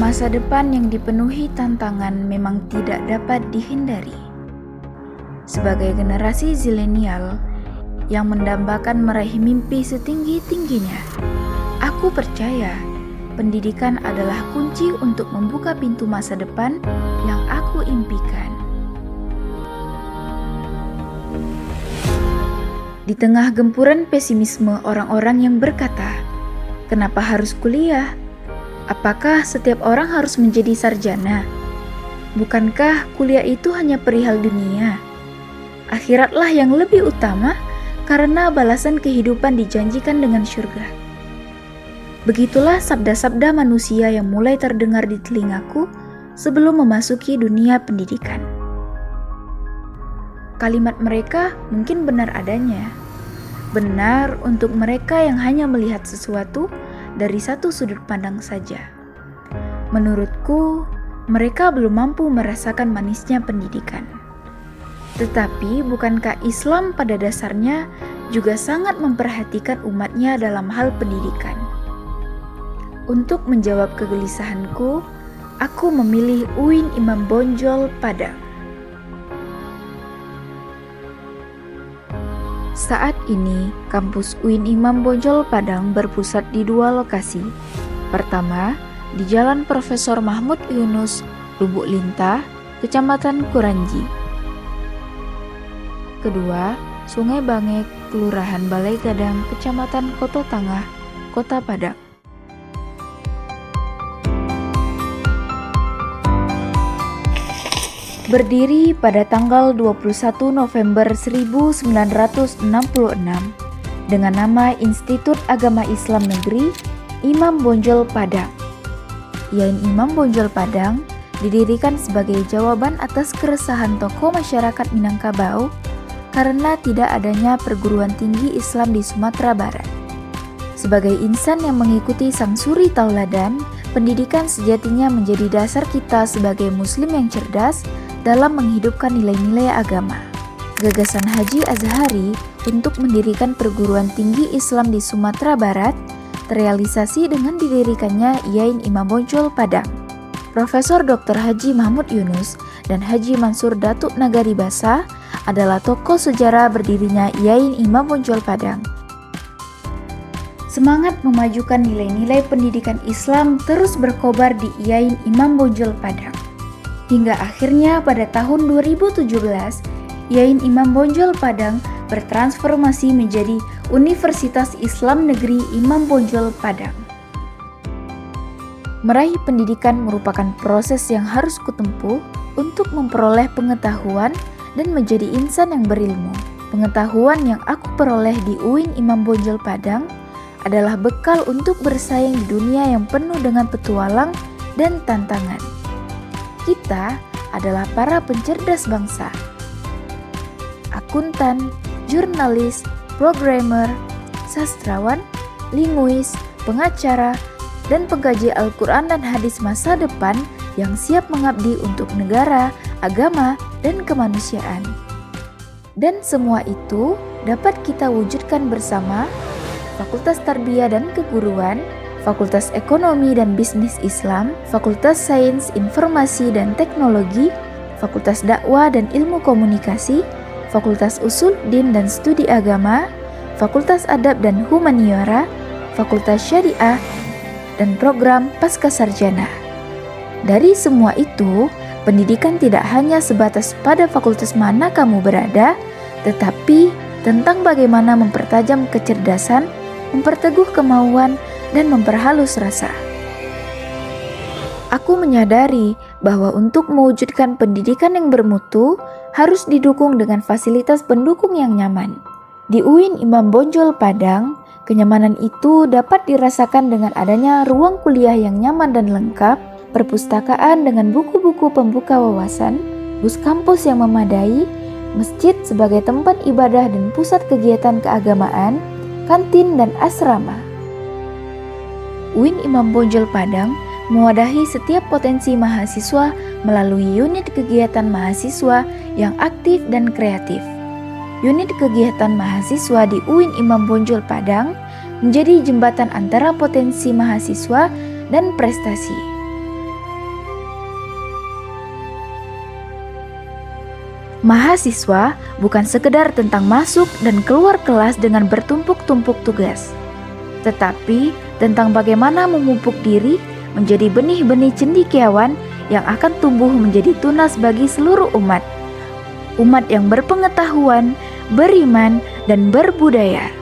Masa depan yang dipenuhi tantangan memang tidak dapat dihindari. Sebagai generasi zilenial yang mendambakan meraih mimpi setinggi-tingginya, aku percaya pendidikan adalah kunci untuk membuka pintu masa depan yang aku impikan. Di tengah gempuran pesimisme orang-orang yang berkata, "Kenapa harus kuliah? Apakah setiap orang harus menjadi sarjana? Bukankah kuliah itu hanya perihal dunia? Akhiratlah yang lebih utama karena balasan kehidupan dijanjikan dengan syurga." Begitulah sabda-sabda manusia yang mulai terdengar di telingaku sebelum memasuki dunia pendidikan. Kalimat mereka mungkin benar adanya. Benar untuk mereka yang hanya melihat sesuatu dari satu sudut pandang saja. Menurutku, mereka belum mampu merasakan manisnya pendidikan. Tetapi bukankah Islam pada dasarnya juga sangat memperhatikan umatnya dalam hal pendidikan? Untuk menjawab kegelisahanku, aku memilih UIN Imam Bonjol Padang. Saat ini, kampus UIN Imam Bonjol Padang berpusat di dua lokasi. Pertama, di Jalan Profesor Mahmud Yunus, Lubuk Lintah, Kecamatan Kuranji. Kedua, Sungai Bangek, Kelurahan Balai Gadang, Kecamatan Koto Tangah, Kota Padang. Berdiri pada tanggal 21 November 1966 dengan nama Institut Agama Islam Negeri Imam Bonjol Padang. YAIN Imam Bonjol Padang didirikan sebagai jawaban atas keresahan tokoh masyarakat Minangkabau karena tidak adanya perguruan tinggi Islam di Sumatera Barat. Sebagai insan yang mengikuti sang suri tauladan, pendidikan sejatinya menjadi dasar kita sebagai muslim yang cerdas dalam menghidupkan nilai-nilai agama. Gagasan Haji Azhari untuk mendirikan perguruan tinggi Islam di Sumatera Barat terrealisasi dengan didirikannya YAIN Imam Bonjol Padang. Profesor Dr. Haji Mahmud Yunus dan Haji Mansur Datuk Nagaribasa adalah tokoh sejarah berdirinya YAIN Imam Bonjol Padang. Semangat memajukan nilai-nilai pendidikan Islam terus berkobar di YAIN Imam Bonjol Padang. Hingga akhirnya pada tahun 2017, YAIN Imam Bonjol Padang bertransformasi menjadi Universitas Islam Negeri Imam Bonjol Padang. Meraih pendidikan merupakan proses yang harus kutempuh untuk memperoleh pengetahuan dan menjadi insan yang berilmu. Pengetahuan yang aku peroleh di UIN Imam Bonjol Padang adalah bekal untuk bersaing di dunia yang penuh dengan petualang dan tantangan. Kita adalah para pencerdas bangsa. Akuntan, jurnalis, programmer, sastrawan, linguis, pengacara, dan pengkaji Al-Quran dan hadis masa depan yang siap mengabdi untuk negara, agama, dan kemanusiaan. Dan semua itu dapat kita wujudkan bersama Fakultas Tarbiyah dan Keguruan, Fakultas Ekonomi dan Bisnis Islam, Fakultas Sains, Informasi dan Teknologi, Fakultas Dakwah dan Ilmu Komunikasi, Fakultas Usul Din dan Studi Agama, Fakultas Adab dan Humaniora, Fakultas Syariah, dan program Pascasarjana. Dari semua itu, pendidikan tidak hanya sebatas pada fakultas mana kamu berada, tetapi tentang bagaimana mempertajam kecerdasan, memperteguh kemauan, dan memperhalus rasa. Aku menyadari bahwa untuk mewujudkan pendidikan yang bermutu harus didukung dengan fasilitas pendukung yang nyaman. Di UIN Imam Bonjol Padang, kenyamanan itu dapat dirasakan dengan adanya ruang kuliah yang nyaman dan lengkap, perpustakaan dengan buku-buku pembuka wawasan, bus kampus yang memadai, masjid sebagai tempat ibadah dan pusat kegiatan keagamaan, kantin dan asrama. UIN Imam Bonjol Padang mewadahi setiap potensi mahasiswa melalui unit kegiatan mahasiswa yang aktif dan kreatif. Unit kegiatan mahasiswa di UIN Imam Bonjol Padang menjadi jembatan antara potensi mahasiswa dan prestasi. Mahasiswa bukan sekedar tentang masuk dan keluar kelas dengan bertumpuk-tumpuk tugas, tetapi tentang bagaimana memupuk diri menjadi benih-benih cendekiawan yang akan tumbuh menjadi tunas bagi seluruh umat. Umat yang berpengetahuan, beriman, dan berbudaya.